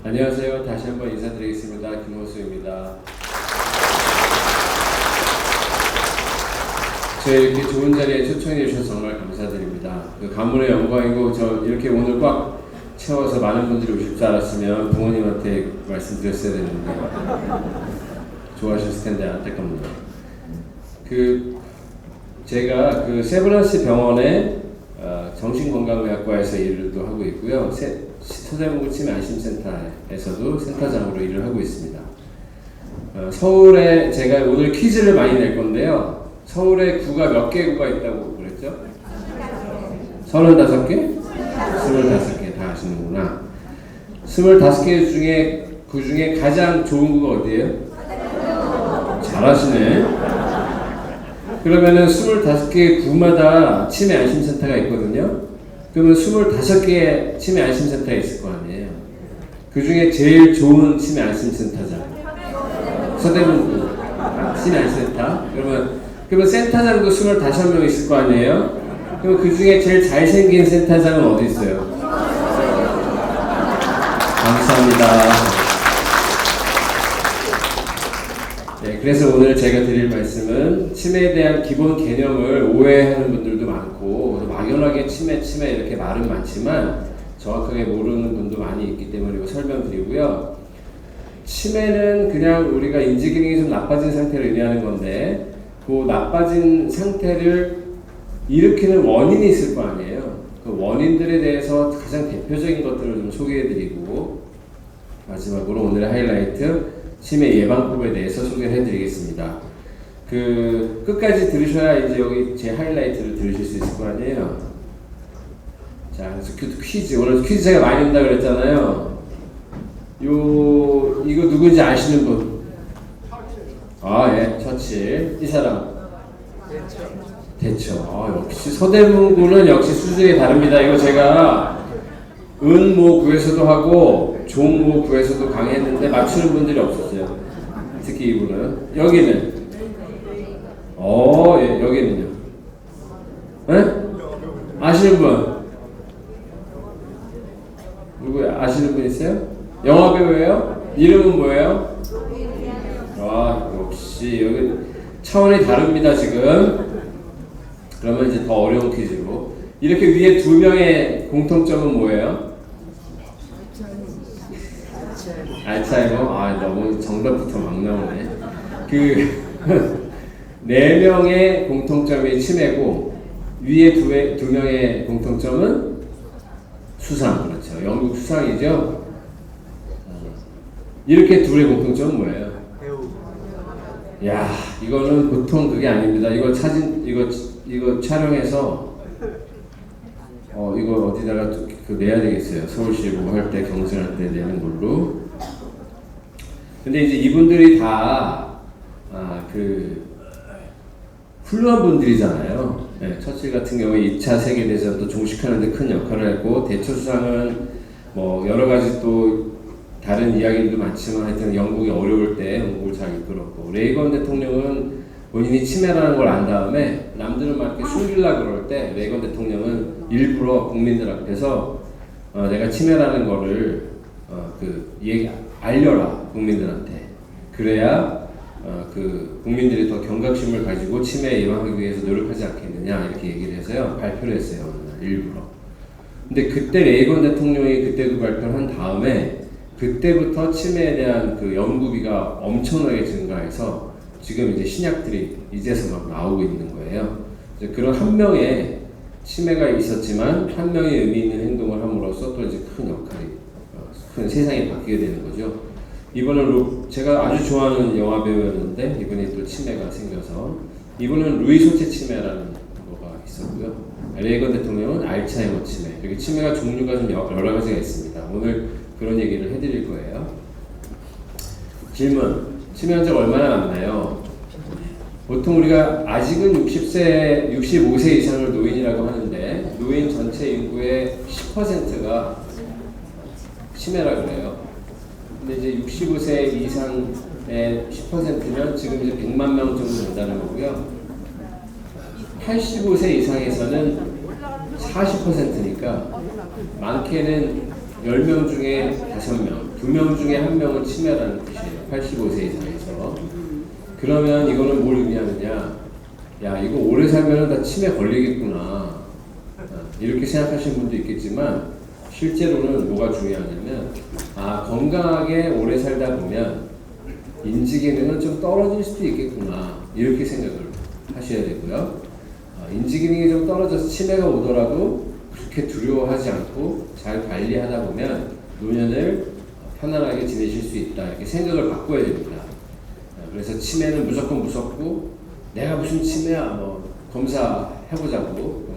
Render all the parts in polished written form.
안녕하세요. 다시 한번 인사드리겠습니다. 김호수입니다. 저희 이렇게 좋은 자리에 초청해 주셔서 정말 감사드립니다. 그 가문의 영광이고, 저 이렇게 오늘 꽉 채워서 많은 분들이 오실 줄 알았으면 부모님한테 말씀드렸어야 되는데 좋아하셨을 텐데 안타깝네요. 제가 세브란스 병원에 정신건강의학과에서 일을 또 하고 있고요. 서대문구 치매안심센터에서도 센터장으로 일을 하고 있습니다. 서울에 제가 오늘 퀴즈를 많이 낼 건데요. 서울에 구가 몇 개 구가 있다고 그랬죠? 35개? 25개 다 아시는구나. 25개 중에 구 중에 가장 좋은 구가 어디예요? 잘하시네. 그러면은 25개 구마다 치매 안심센터가 있거든요. 그러면 25개의 치매 안심센터가 있을 거 아니에요. 그 중에 제일 좋은 치매 안심센터장. 서대문구 치매 안심센터. 그러면 센터장도 25명 있을 거 아니에요. 그럼 그 중에 제일 잘생긴 센터장은 어디 있어요? 감사합니다. 네, 그래서 오늘 제가 드릴 말씀은 치매에 대한 기본 개념을 오해하는 분들도 많고 막연하게 치매 이렇게 말은 많지만 정확하게 모르는 분도 많이 있기 때문에 이거 설명드리고요. 치매는 그냥 우리가 인지기능이 좀 나빠진 상태를 의미하는 건데 그 나빠진 상태를 일으키는 원인이 있을 거 아니에요. 그 원인들에 대해서 가장 대표적인 것들을 좀 소개해드리고 마지막으로 오늘의 하이라이트 치매 예방법에 대해서 소개를 해드리겠습니다. 끝까지 들으셔야 이제 여기 제 하이라이트를 들으실 수 있을 거 아니에요. 자, 그래서 퀴즈. 오늘 퀴즈 제가 많이 한다고 그랬잖아요. 이거 누군지 아시는 분? 예, 처칠. 이 사람? 대처. 역시 서대문구는 역시 수준이 다릅니다. 이거 제가 은모 구에서도 하고 종모 구에서도 강의했는데 맞추는 분들이 없었어요. 특히 이분은. 여기는? 예, 여기는요? 네? 아시는 분? 누구야? 아시는 분 있어요? 영화배우예요? 이름은 뭐예요? 역시 여기 차원이 다릅니다 지금. 그러면 이제 더 어려운 퀴즈로. 이렇게 위에 두 명의 공통점은 뭐예요? 알츠하이머? 너무 정답부터 막 나오네. 네 명의 공통점이 치매고 위에 두 명의 공통점은 수상. 그렇죠. 영국 수상이죠. 이렇게 둘의 공통점은 뭐예요? 야, 이거는 보통 그게 아닙니다. 이거 촬영해서 이거 어디다가 내야 되겠어요. 서울시 뭐 할 때 경선할 때 내는 걸로. 근데 이제 이분들이 다 훌륭한 분들이잖아요. 네, 처칠 같은 경우에 2차 세계대전도 종식하는 데 큰 역할을 했고, 대처 수상은 뭐 여러 가지 또 다른 이야기도 많지만 하여튼 영국이 어려울 때 영국을 잘 이끌었고, 레이건 대통령은 본인이 치매라는 걸 안 다음에 남들은 막 이렇게 숨기려고 그럴 때 레이건 대통령은 일부러 국민들 앞에서 내가 치매라는 거를 알려라 국민들한테. 그래야 국민들이 더 경각심을 가지고 치매에 예방하기 위해서 노력하지 않겠느냐 이렇게 얘기를 해서요 발표를 했어요 어느 날 일부러. 근데 그때 레이건 대통령이 그때도 발표를 한 다음에 그때부터 치매에 대한 연구비가 엄청나게 증가해서 지금 이제 신약들이 이제서 막 나오고 있는 거예요. 이제 그런 한 명의 치매가 있었지만 한 명의 의미 있는 행동을 함으로써 또 이제 큰 역할이 큰 세상이 바뀌게 되는 거죠. 이분은 제가 아주 좋아하는 영화 배우였는데 이분이 또 치매가 생겨서 이분은 루이 소체 치매라는 거가 있었고요. 레이건 대통령은 알츠하이머 치매. 여기 치매가 종류가 좀 여러 가지가 있습니다. 오늘 그런 얘기를 해드릴 거예요. 질문. 치매 환자가 얼마나 많나요? 보통 우리가 아직은 65세 이상을 노인이라고 하는데 노인 전체 인구의 10%가 치매라 그래요. 근데 이제 65세 이상의 10%면 지금 이제 100만 명 정도 된다는 거고요. 85세 이상에서는 40%니까 많게는 10명 중에 5명, 2명 중에 1명은 치매라는 뜻이에요. 85세 이상에서. 그러면 이거는 뭘 의미하느냐? 야, 이거 오래 살면 다 치매 걸리겠구나. 이렇게 생각하시는 분도 있겠지만 실제로는 뭐가 중요하냐면 건강하게 오래 살다 보면 인지 기능은 좀 떨어질 수도 있겠구나. 이렇게 생각을 하셔야 되고요. 인지 기능이 좀 떨어져서 치매가 오더라도 그렇게 두려워하지 않고 잘 관리하다 보면 노년을 편안하게 지내실 수 있다. 이렇게 생각을 바꿔야 됩니다. 그래서 치매는 무조건 무섭고 내가 무슨 치매야 검사해보자고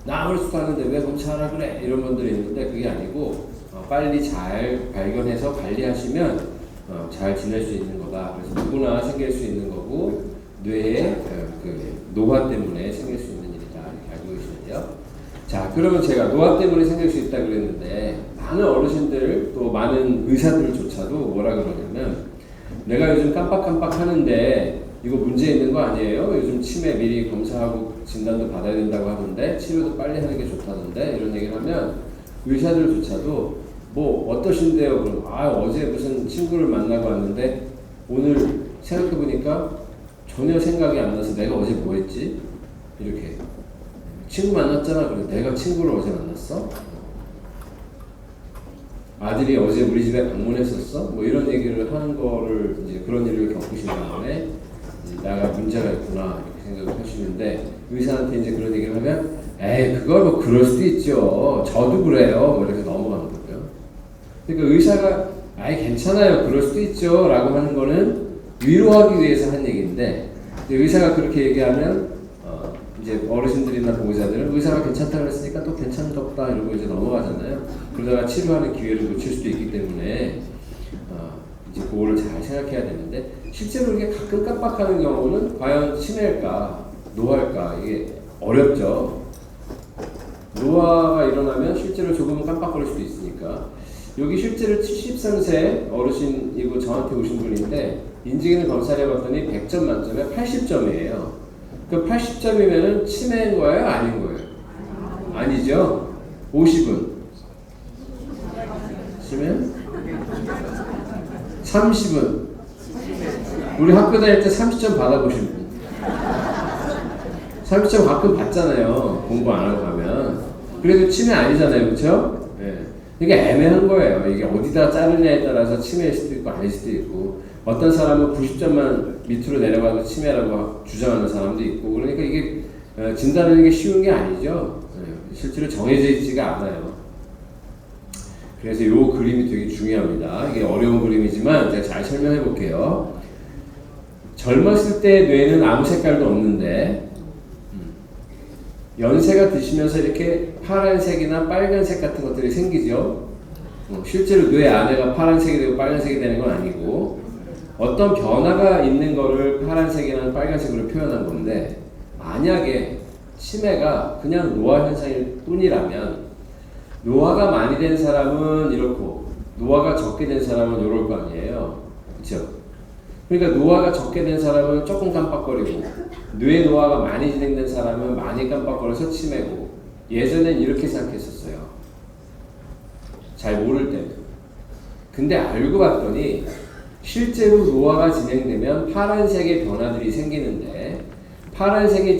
나 아무렇지도 않은데 왜 검사하라 그래 이런 분들이 있는데 그게 아니고 빨리 잘 발견해서 관리하시면 잘 지낼 수 있는 거다. 그래서 누구나 생길 수 있는 거고 뇌의 노화 때문에 생길 수 있는 일이다. 이렇게 알고 계시면 돼요. 자, 그러면 제가 노화 때문에 생길 수 있다 그랬는데 많은 어르신들 또 많은 의사들조차도 뭐라 그러냐면 내가 요즘 깜빡깜빡 하는데 이거 문제 있는 거 아니에요? 요즘 치매 미리 검사하고 진단도 받아야 된다고 하는데 치료도 빨리 하는 게 좋다는데 이런 얘기를 하면 의사들조차도 뭐 어떠신데요? 그럼 어제 무슨 친구를 만나고 왔는데 오늘 생각해보니까 전혀 생각이 안 나서 내가 어제 뭐 했지? 이렇게 친구 만났잖아. 그래 내가 친구를 어제 만났어? 아들이 어제 우리 집에 방문했었어? 뭐 이런 얘기를 하는 거를 이제 그런 일을 겪으신 다음에 나가 문제가 있구나 이렇게 생각을 하시는데 의사한테 이제 그런 얘기를 하면 에이 그걸 뭐 그럴 수도 있죠. 저도 그래요. 뭐 이렇게 넘어가는 거고요. 그러니까 의사가 괜찮아요. 그럴 수도 있죠. 라고 하는 거는 위로하기 위해서 한 얘기인데 의사가 그렇게 얘기하면 이제 어르신들이나 보호자들은 의사가 괜찮다고 했으니까 또 괜찮은가 보다 이러고 이제 넘어가잖아요. 그러다가 치료하는 기회를 놓칠 수도 있기 때문에 이제 그거를 잘 생각해야 되는데 실제로 이게 가끔 깜빡하는 경우는 과연 치매일까 노화일까 이게 어렵죠. 노화가 일어나면 실제로 조금은 깜빡거릴 수도 있으니까 여기 실제로 73세 어르신이고 저한테 오신 분인데 인지기능 검사를 해봤더니 100점 만점에 80점이에요. 그 80점이면은 치매인 거예요? 아닌 거예요? 아니죠? 50은? 치매? 30은? 우리 학교 다닐 때 30점 받아보신 분. 30점 가끔 받잖아요. 공부 안 하고 가면. 그래도 치매 아니잖아요. 그렇죠? 네. 이게 애매한 거예요. 이게 어디다 자르냐에 따라서 치매일 수도 있고 아닐 수도 있고 어떤 사람은 90점만 밑으로 내려가도 치매라고 주장하는 사람도 있고 그러니까 이게 진단하는 게 쉬운 게 아니죠. 실제로 정해져 있지가 않아요. 그래서 이 그림이 되게 중요합니다. 이게 어려운 그림이지만 제가 잘 설명해 볼게요. 젊었을 때 뇌는 아무 색깔도 없는데 연세가 드시면서 이렇게 파란색이나 빨간색 같은 것들이 생기죠. 실제로 뇌 안에가 파란색이 되고 빨간색이 되는 건 아니고 어떤 변화가 있는 거를 파란색이나 빨간색으로 표현한 건데 만약에 치매가 그냥 노화 현상일 뿐이라면 노화가 많이 된 사람은 이렇고 노화가 적게 된 사람은 이럴 거 아니에요. 그렇죠? 그러니까 노화가 적게 된 사람은 조금 깜빡거리고 뇌 노화가 많이 진행된 사람은 많이 깜빡거려서 치매고 예전엔 이렇게 생각했었어요. 잘 모를 때는. 근데 알고 봤더니 실제로 노화가 진행되면 파란색의 변화들이 생기는데 파란색이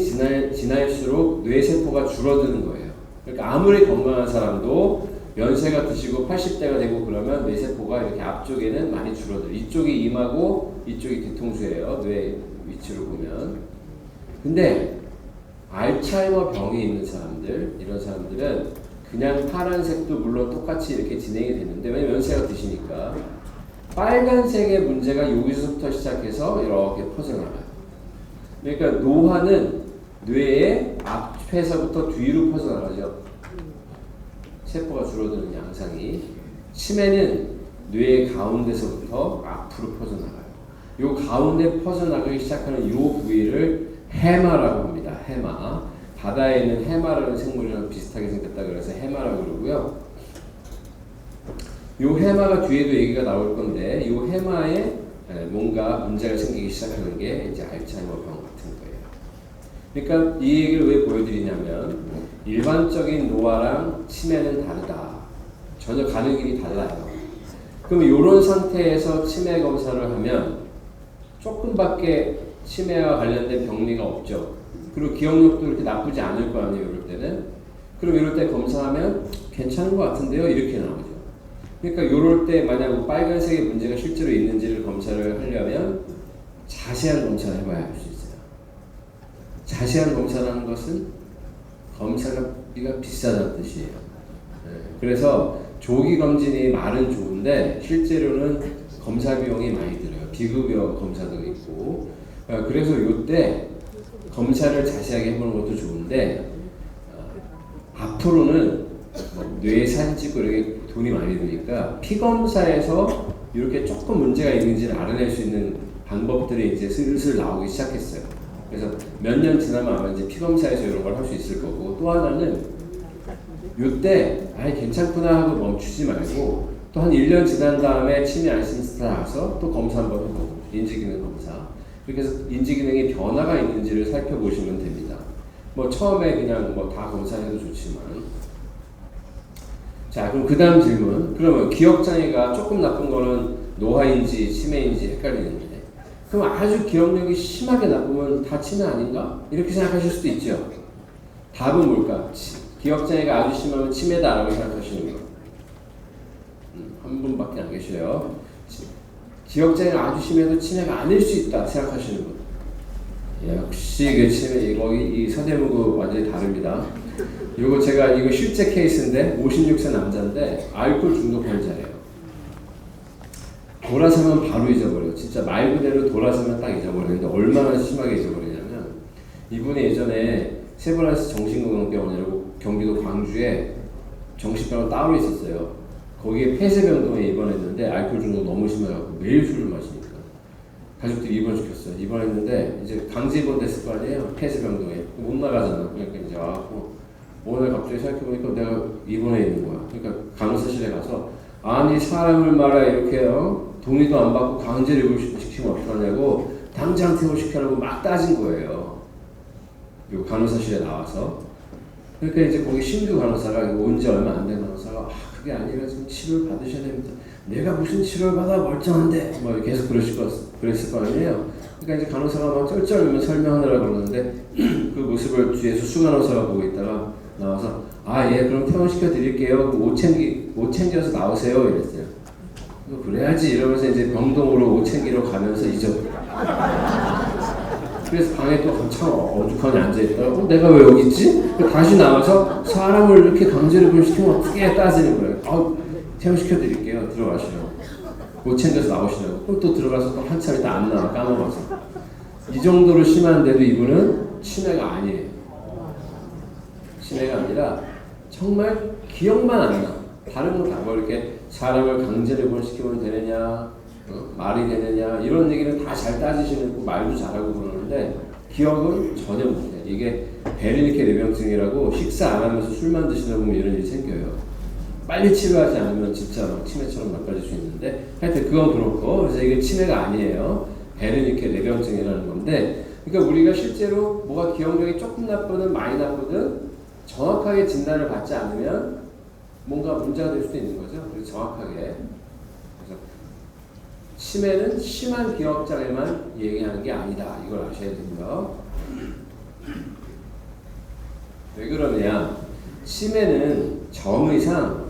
지날수록 뇌세포가 줄어드는 거예요. 그러니까 아무리 건강한 사람도 연세가 드시고 80대가 되고 그러면 뇌세포가 이렇게 앞쪽에는 많이 줄어들어요. 이쪽이 임하고 이쪽이 뒤통수예요. 뇌 위치로 보면. 근데 알츠하이머 병이 있는 사람들, 이런 사람들은 그냥 파란색도 물론 똑같이 이렇게 진행이 되는데 왜냐면 연세가 드시니까 빨간색의 문제가 여기서부터 시작해서 이렇게 퍼져나가요. 그러니까 노화는 뇌의 앞에서부터 뒤로 퍼져나가죠. 세포가 줄어드는 양상이. 치매는 뇌의 가운데서부터 앞으로 퍼져나가요. 요 가운데 퍼져나가기 시작하는 요 부위를 해마라고 합니다. 해마. 바다에 있는 해마라는 생물이랑 비슷하게 생겼다 그래서 해마라고 그러고요. 요 해마가 뒤에도 얘기가 나올 건데 요 해마에 뭔가 문제가 생기기 시작하는 게 이제 알츠하이머 병 같은 거예요. 그러니까 이 얘기를 왜 보여드리냐면 일반적인 노화랑 치매는 다르다. 전혀 가는 길이 달라요. 그럼 이런 상태에서 치매 검사를 하면 조금밖에 치매와 관련된 병리가 없죠. 그리고 기억력도 이렇게 나쁘지 않을 거 아니에요, 이럴 때는. 그럼 이럴 때 검사하면 괜찮은 것 같은데요? 이렇게 나오죠. 그러니까 이럴 때 만약 빨간색의 문제가 실제로 있는지를 검사를 하려면 자세한 검사를 해봐야 할 수 있어요. 자세한 검사라는 것은 검사비가 비싸다는 뜻이에요. 그래서 조기 검진이 말은 좋은데 실제로는 검사 비용이 많이 들어요. 비급여 검사도 있고. 그래서 이때 검사를 자세하게 해보는 것도 좋은데 앞으로는 뇌 사진 찍고 이렇게 돈이 많이 드니까 피검사에서 이렇게 조금 문제가 있는지를 알아낼 수 있는 방법들이 이제 슬슬 나오기 시작했어요. 그래서 몇 년 지나면 아마 이제 피검사에서 이런 걸 할 수 있을 거고, 또 하나는 이때 아예 괜찮구나 하고 멈추지 말고 또 한 1년 지난 다음에 치매 안심스타 나와서 또 검사 한번 해보고, 인지기능 검사. 그렇게 해서 인지기능에 변화가 있는지를 살펴보시면 됩니다. 뭐 처음에 그냥 뭐 다 검사해도 좋지만. 자, 그럼 그 다음 질문. 그러면 기억장애가 조금 나쁜 거는 노화인지 치매인지 헷갈리는데, 그럼 아주 기억력이 심하게 나쁘면 다 치매 아닌가? 이렇게 생각하실 수도 있죠. 답은 뭘까? 기억장애가 아주 심하면 치매다라고 생각하시는 거. 한 분밖에 안 계셔요. 기억장애가 아주 심해도 치매가 아닐 수 있다 생각하시는 분. 역시 그 치매, 거기 이 서대문구 완전히 다릅니다. 이거 제가 이거 실제 케이스인데 56세 남자인데 알코올 중독 환자예요. 돌아서면 바로 잊어버려요. 진짜 말 그대로 돌아서면 딱 잊어버리는데 얼마나 심하게 잊어버리냐면, 이분이 예전에 세브란스 정신건강병원이라고 경기도 광주에 정신병원 따로 있었어요. 거기에 폐쇄병동에 입원했는데 알코올 중독 너무 심해갖고 매일 술을 마시니까 가족들이 입원시켰어요. 입원했는데 이제 강제 입원됐을 거 아니에요. 폐쇄병동에 못 나가잖아. 그러니까 이제 와갖고 오늘 갑자기 생각해보니까 내가 입원해 있는 거야. 그러니까 간호사실에 가서 아니 사람을 말아 이렇게요. 동의도 안 받고 강제로 입원시키면 어떡하냐고 당장 퇴원시켜라고 막 따진 거예요. 요 간호사실에 나와서. 그러니까 이제 거기 신규 간호사가 온 지 얼마 안 된 간호사가 그게 아니라 지금 치료를 받으셔야 됩니다. 내가 무슨 치료를 받아 멀쩡한데 뭐 계속 그랬을 거 아니에요. 그러니까 이제 간호사가 막 쩔쩔이면 설명하느라고 그러는데 그 모습을 뒤에서 수간호사가 보고 있다가 나와서 예 그럼 퇴원시켜 드릴게요. 옷 챙겨서 나오세요 이랬어요. 그래야지 이러면서 이제 병동으로 옷 챙기러 가면서 잊어버려. 그래서 방에 또 한참 어둑하게 앉아있다가 내가 왜 여기 있지? 다시 나와서 사람을 이렇게 강제로 분시키면 어떻게 따지는 거예요. 퇴원시켜드릴게요. 들어가시라고. 옷 챙겨서 나오시라고. 그럼 또 들어가서 또 한참 있다 안 나와. 까먹어서. 이 정도로 심한데도 이분은 치매가 아니에요. 치매가 아니라 정말 기억만 안 나. 다른 거 다 뭐 이렇게 사람을 강제로 분시키면 되느냐, 말이 되느냐 이런 얘기는 다 잘 따지시는 말도 잘하고 그러는데 기억은 전혀 못해요. 이게 베르니케 뇌병증이라고 식사 안 하면서 술만 드시다 보면 이런 일이 생겨요. 빨리 치료하지 않으면 진짜 치매처럼 나빠질 수 있는데 하여튼 그건 그렇고, 그래서 이게 치매가 아니에요. 베르니케 뇌병증이라는 건데, 그러니까 우리가 실제로 뭐가 기억력이 조금 나쁘든 많이 나쁘든 정확하게 진단을 받지 않으면 뭔가 문제가 될 수도 있는 거죠. 그래서 정확하게. 치매는 심한 기억장애만 얘기하는 게 아니다. 이걸 아셔야 됩니다. 왜 그러냐? 치매는 정의상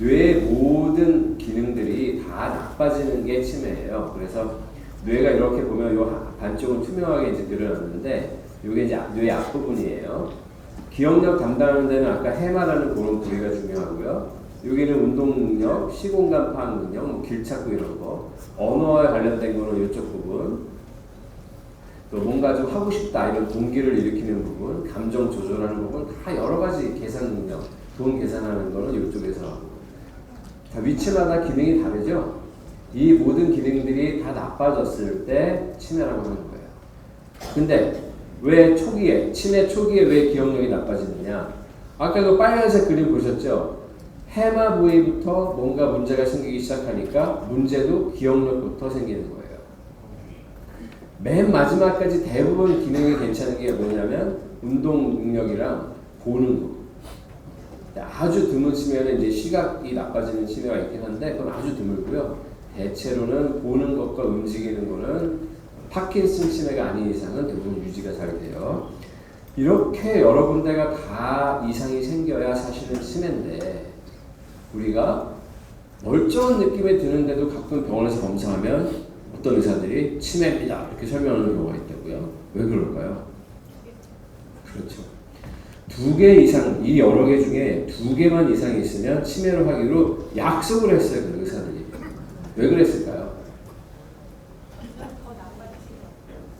뇌의 모든 기능들이 다 나빠지는 게 치매예요. 그래서 뇌가 이렇게 보면 요 반쪽은 투명하게 이제 늘어났는데 이게 이제 뇌의 앞부분이에요. 기억력 담당하는 데는 아까 해마라는 그런 부위가 중요하고요. 여기는 운동 능력, 시공간 파악 능력, 뭐 길 찾고 이런 거, 언어와 관련된 거는 이쪽 부분, 또 뭔가 좀 하고 싶다 이런 동기를 일으키는 부분, 감정 조절하는 부분, 다 여러 가지 계산 능력, 돈 계산하는 거는 이쪽에서 하고, 다 위치마다 기능이 다르죠. 이 모든 기능들이 다 나빠졌을 때 치매라고 하는 거예요. 근데 왜 초기에, 치매 초기에 왜 기억력이 나빠지느냐? 아까 그 빨간색 그림 보셨죠? 해마 부위부터 뭔가 문제가 생기기 시작하니까 문제도 기억력부터 생기는 거예요. 맨 마지막까지 대부분 기능이 괜찮은 게 뭐냐면 운동 능력이랑 보는 거. 아주 드문 치매는 이제 시각이 나빠지는 치매가 있긴 한데 그건 아주 드물고요. 대체로는 보는 것과 움직이는 거는 파킨슨 치매가 아닌 이상은 대부분 유지가 잘 돼요. 이렇게 여러 군데가 다 이상이 생겨야 사실은 치매인데 우리가 멀쩡한 느낌이 드는데도 가끔 병원에서 검사하면 어떤 의사들이 치매입니다 이렇게 설명하는 경우가 있다고요. 왜 그럴까요? 그렇죠. 2개 이상, 이 여러 개 중에 2개만 이상이 있으면 치매로 하기로 약속을 했어요. 그 의사들이. 왜 그랬을까요?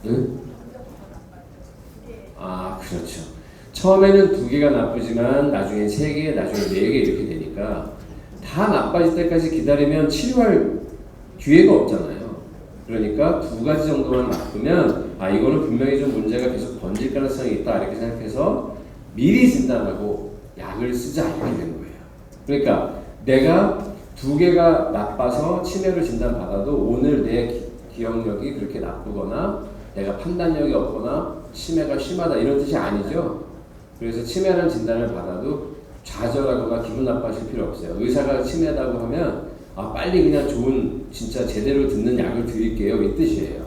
응? 아, 그렇죠. 처음에는 2개가 나쁘지만 나중에 3개, 나중에 4개 이렇게 되니까 다 나빠질 때까지 기다리면 치료할 기회가 없잖아요. 그러니까 2가지 정도만 나쁘면 아 이거는 분명히 좀 문제가 계속 번질 가능성이 있다 이렇게 생각해서 미리 진단하고 약을 쓰자 이렇게 된 거예요. 그러니까 내가 2개가 나빠서 치매를 진단받아도 오늘 내 기억력이 그렇게 나쁘거나 내가 판단력이 없거나 치매가 심하다 이런 뜻이 아니죠. 그래서 치매라는 진단을 받아도 좌절하거나 기분 나빠하실 필요 없어요. 의사가 치매다고 하면 아 빨리 그냥 좋은 진짜 제대로 듣는 약을 드릴게요 이 뜻이에요.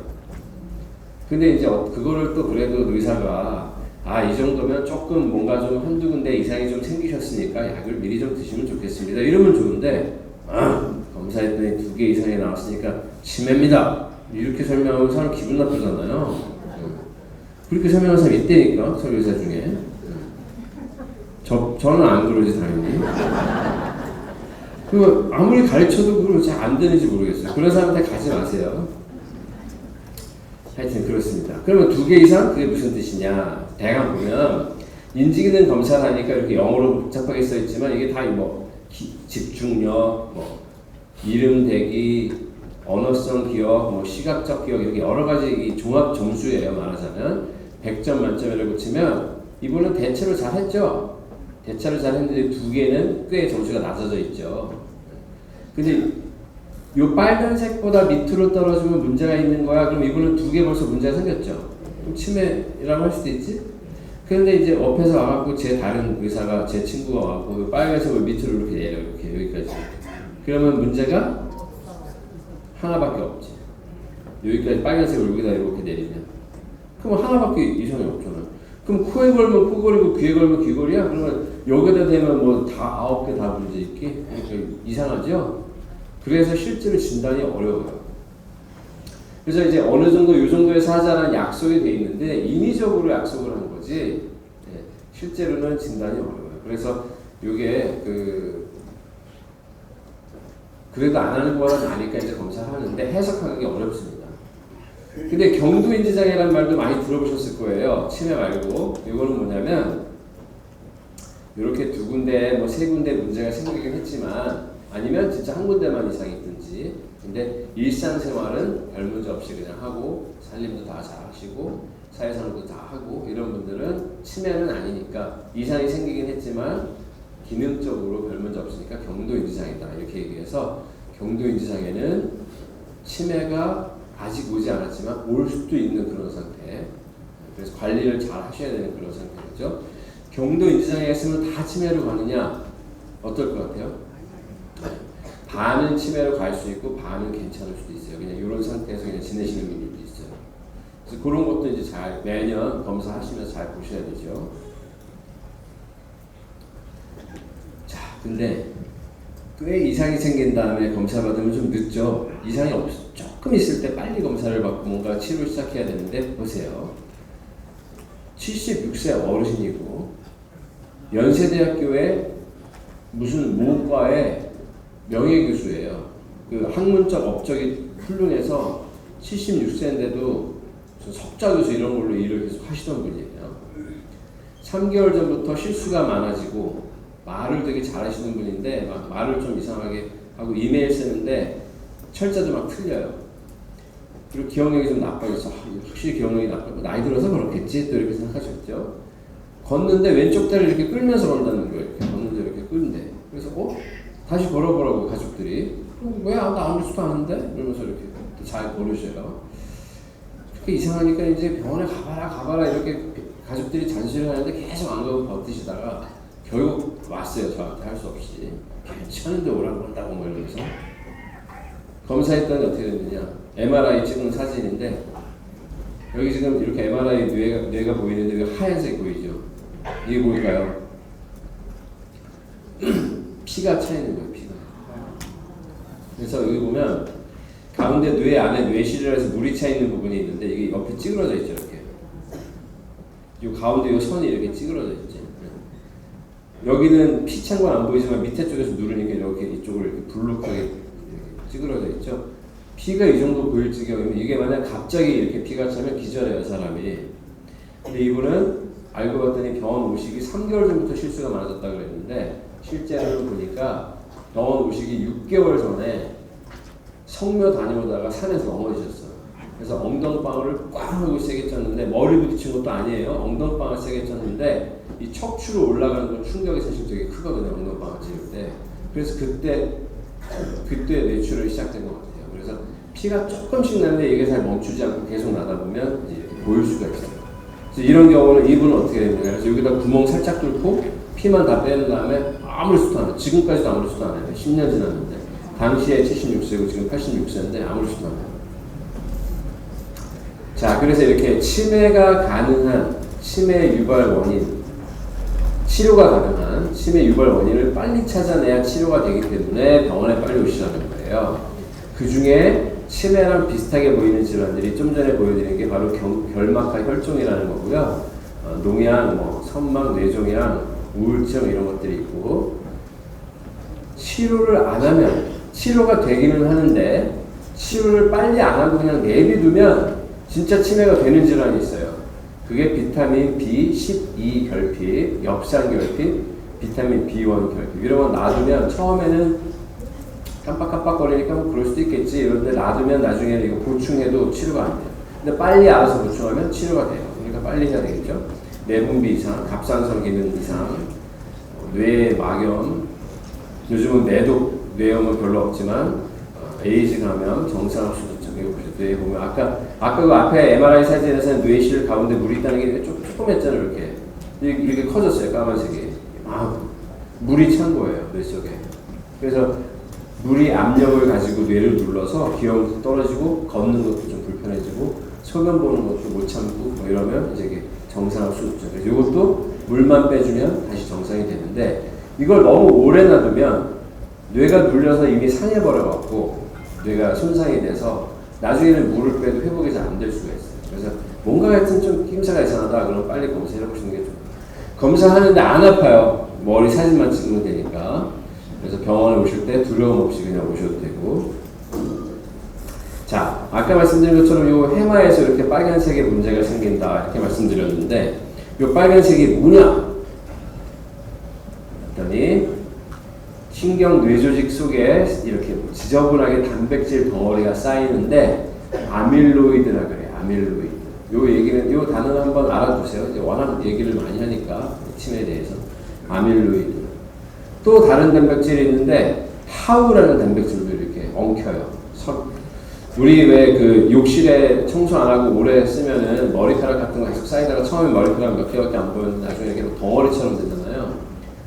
근데 이제 그거를 또 그래도 의사가 아 이 정도면 조금 뭔가 좀 한두 군데 이상이 좀 생기셨으니까 약을 미리 좀 드시면 좋겠습니다 이러면 좋은데 검사했더니 2개 이상이 나왔으니까 치매입니다 이렇게 설명하면 사람 기분 나쁘잖아요. 그렇게 설명하는 사람이 있다니까 설교사 중에. 저는 안 그러지 당연히. 그 아무리 가르쳐도 그걸 잘 안 되는지 모르겠어요. 그런 사람한테 가지 마세요. 하여튼 그렇습니다. 그러면 2개 이상 그게 무슨 뜻이냐? 대강 보면 인지기능 검사를 하니까 이렇게 영어로 복잡하게 써 있지만 이게 다 뭐 집중력, 뭐 이름 대기, 언어성 기억, 뭐 시각적 기억 이렇게 여러 가지 이 종합 점수예요. 말하자면 100점 만점에 붙이면 이분은 대체로 잘했죠. 대체로 잘했는데 2개는 꽤 점수가 낮아져 있죠. 근데 요 빨간색보다 밑으로 떨어지면 문제가 있는 거야. 그럼 이분은 2개 벌써 문제가 생겼죠. 그럼 치매라고 할 수도 있지. 그런데 이제 옆에서 와갖고 제 다른 의사가 제 친구가 와갖고 빨간색을 밑으로 이렇게 내려 이렇게 여기까지. 그러면 문제가 하나밖에 없지. 여기까지 빨간색을 여기다 이렇게 내리면 그럼 하나밖에 이상이 없잖아. 그럼 코에 걸면 코걸이고 귀에 걸면 귀걸이야? 그러면 여기다 대면 뭐 다 9개 다 문제 있기? 그러니까 이상하죠? 그래서 실제로 진단이 어려워요. 그래서 이제 어느 정도 요 정도에서 하자는 약속이 돼 있는데 인위적으로 약속을 한 거지 실제로는 진단이 어려워요. 그래서 요게 그래도 안 하는 거는 아니까 이제 검사를 하는데 해석하기 어렵습니다. 근데 경도인지장애라는 말도 많이 들어보셨을 거예요. 치매 말고. 이거는 뭐냐면 이렇게 2군데, 뭐 3군데 문제가 생기긴 했지만 아니면 진짜 한 군데만 이상이 있든지 근데 일상생활은 별 문제 없이 그냥 하고 살림도 다 잘 하시고 사회생활도 다 하고 이런 분들은 치매는 아니니까 이상이 생기긴 했지만 기능적으로 별 문제 없으니까 경도인지장애다 이렇게 얘기해서 경도인지장애는 치매가 아직 오지 않았지만 올 수도 있는 그런 상태. 그래서 관리를 잘 하셔야 되는 그런 상태죠. 경도인지장애가 있으면 다 치매로 가느냐? 어떨 것 같아요? 반은 치매로 갈 수 있고 반은 괜찮을 수도 있어요. 그냥 이런 상태에서 그냥 지내시는 분들도 있어요. 그래서 그런 것도 이제 잘 매년 검사하시면서 잘 보셔야 되죠. 자, 근데 꽤 이상이 생긴 다음에 검사 받으면 좀 늦죠. 이상이 조금 있을 때 빨리 검사를 받고 뭔가 치료를 시작해야 되는데 보세요. 76세 어르신이고 연세대학교에 무슨 모과의 명예교수예요. 그 학문적 업적이 훌륭해서 76세인데도 석자교수 이런 걸로 일을 계속 하시던 분이에요. 3개월 전부터 실수가 많아지고 말을 되게 잘하시는 분인데 막 말을 좀 이상하게 하고 이메일 쓰는데 철자도 막 틀려요. 그리고 기억력이 좀 나빠져서 확실히 기억력이 나빠지고 나이 들어서 그렇겠지 또 이렇게 생각하셨죠. 걷는데 왼쪽 다리를 이렇게 끌면서 건다는 거예요. 이렇게 걷는데 이렇게 끌는데 그래서 다시 걸어보라고 가족들이 뭐야 나 아무렇지도 않은데 이러면서 이렇게 잘 걸으셔요. 그렇게 이상하니까 이제 병원에 가봐라 이렇게 가족들이 잔소리를 하는데 계속 안 가고 버티시다가 결국 왔어요. 저한테 할 수 없이. 괜찮은데 오라고 한다고 뭐 이러면서. 검사했더니 어떻게 됐느냐. MRI 찍은 사진인데 여기 지금 이렇게 MRI 뇌가 보이는데 여기 하얀색 보이죠. 이게 뭘까요? 피가 차 있는 거예요. 피가. 그래서 여기 보면 가운데 뇌 안에 뇌실이라서 물이 차 있는 부분이 있는데 이게 옆에 찌그러져 있죠. 이렇게. 이 가운데 이 선이 이렇게 찌그러져 있지. 여기는 피 찬 건 안 보이지만 밑에 쪽에서 누르니까 이렇게 이쪽을 이렇게 불룩하게 이렇게 찌그러져 있죠. 피가 이 정도 보일 지경이면 이게 만약 갑자기 이렇게 피가 차면 기절해요 사람이. 근데 이분은 알고 봤더니 병원 오시기 3개월 전부터 실수가 많아졌다 그랬는데 실제로 보니까 병원 오시기 6개월 전에 성묘 다녀오다가 산에서 넘어지셨어요. 그래서 엉덩방울을 꽉 하고 세게 쳤는데 머리 부딪힌 것도 아니에요. 엉덩방울 세게 쳤는데 이 척추로 올라가는 건 충격이 사실 되게 크거든요. 엉덩방울 찌를 때. 그래서 그때 뇌출혈이 시작된 것 같아요. 그래서 피가 조금씩 나는데 이게 잘 멈추지 않고 계속 나다 보면 이제 이렇게 보일 수가 있어요. 그래서 이런 경우는 이분은 어떻게 됩니까? 그래서 여기다 구멍 살짝 뚫고 피만 다 빼는 다음에 아무렇지도 않아요. 지금까지도 아무렇지도 않아요. 10년 지났는데 당시에 76세고 지금 86세인데 아무렇지도 않아요. 자, 그래서 이렇게 치매가 가능한 치매 유발 원인, 치료가 가능한 치매 유발 원인을 빨리 찾아내야 치료가 되기 때문에 병원에 빨리 오시라는 거예요. 그 중에 치매랑 비슷하게 보이는 질환들이 좀 전에 보여드린 게 바로 결막하 혈종이라는 거고요. 농양, 선막, 뇌종양, 우울증 이런 것들이 있고 치료를 안 하면 치료가 되기는 하는데 치료를 빨리 안 하고 그냥 내비두면 진짜 치매가 되는 질환이 있어요. 그게 비타민 B12 결핍, 엽산 결핍, 비타민 B1 결핍 이런 거 놔두면 처음에는 깜빡깜빡거리니까 뭐 그럴 수도 있겠지 이런데 놔두면 나중에는 이거 보충해도 치료가 안 돼요. 근데 빨리 알아서 보충하면 치료가 돼요. 그러니까 빨리 해야 되겠죠. 내분비 이상, 갑상선 기능 이상, 뇌 막염, 요즘은 뇌염은 별로 없지만 에이즈 감염, 정상수두증 이거 보세요. 뇌에 보면 아까 그 앞에 MRI 사진에서는 뇌실 가운데 물이 있다는 게 조그맸잖아요. 이렇게 커졌어요. 까만색이. 물이 찬 거예요. 뇌 속에. 그래서 물이 압력을 가지고 뇌를 눌러서 기억도 떨어지고 걷는 것도 좀 불편해지고 소변 보는 것도 못 참고 뭐 이러면 이제 이게 정상수두증. 그래서 이것도 물만 빼주면 다시 정상이 되는데 이걸 너무 오래 놔두면 뇌가 눌려서 이미 상해버려갖고 뇌가 손상이 돼서 나중에는 물을 빼도 회복이 잘 안 될 수가 있어요. 그래서 뭔가 하여튼 좀 힘차가 이상하다 그러면 빨리 검사해 보시는 게 좋아요. 검사하는데 안 아파요. 머리 사진만 찍으면 되니까. 그래서 병원에 오실 때 두려움 없이 그냥 오셔도 되고. 자, 아까 말씀드린 것처럼 요 해마에서 이렇게 빨간색의 문제가 생긴다 이렇게 말씀드렸는데 요 빨간색이 뭐냐? 했더니 신경 뇌조직 속에 이렇게 지저분하게 단백질 덩어리가 쌓이는데 아밀로이드라 그래요. 아밀로이드. 요 단어 한번 알아두세요. 이제 워낙 얘기를 많이 하니까 치매에 대해서. 아밀로이드. 또 다른 단백질이 있는데 타우라는 단백질도 이렇게 엉켜요. 우리 왜 그 욕실에 청소 안 하고 오래 쓰면은 머리카락 같은 거 계속 쌓이다가 처음에 머리카락 몇 개밖에 안 보였는데 나중에 이렇게 덩어리처럼 되잖아요.